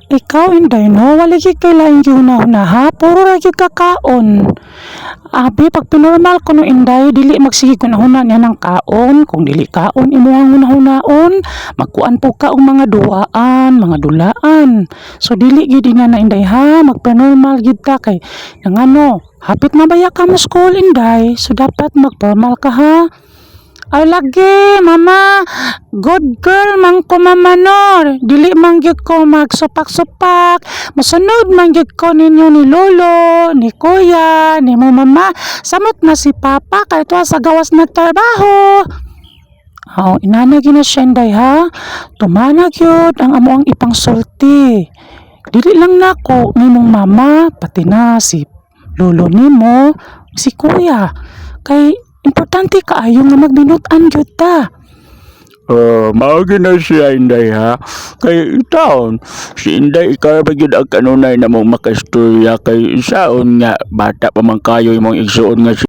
Ikaw, Inday, no? Wala gyud kay laing gihuna-huna, ha? Puro ra gyud kakaon. Abi, pag pinormal ko no, Inday, dili magsige ko na niya ng kaon. Kung dili kaon, imuhang hunahunaon. Magkuan po ka og mga duaan, mga dulaan. So, dili gyud na Inday, ha? Magpinormal gyud ka kay, ng ano, hapit na baya ka mo school, Inday. So, dapat magformal ka, ha? Ay lagi, mama. Good girl man ko, mama, no. Dili man gyud ko magsupak-supak. Masunod man gyud ko ninyo ni lolo, ni kuya, ni mo mama. Samot na si papa kay tuwa sa gawas nagtrabaho. Inana gyud na siya, Inday, ha. Tumana gyud ang amo ang ipangsulti. Dili lang nako nimong mama, pati na si lolo nimo, si kuya. Kay importante kaayo nga magbinutan gyud ta. Maagi na siya, Inday, ha? Kay taon, si Inday, ikaw ba yun ang kanunay na mong makastorya kay isaon nga, bata pa man kayo imong igsuon nga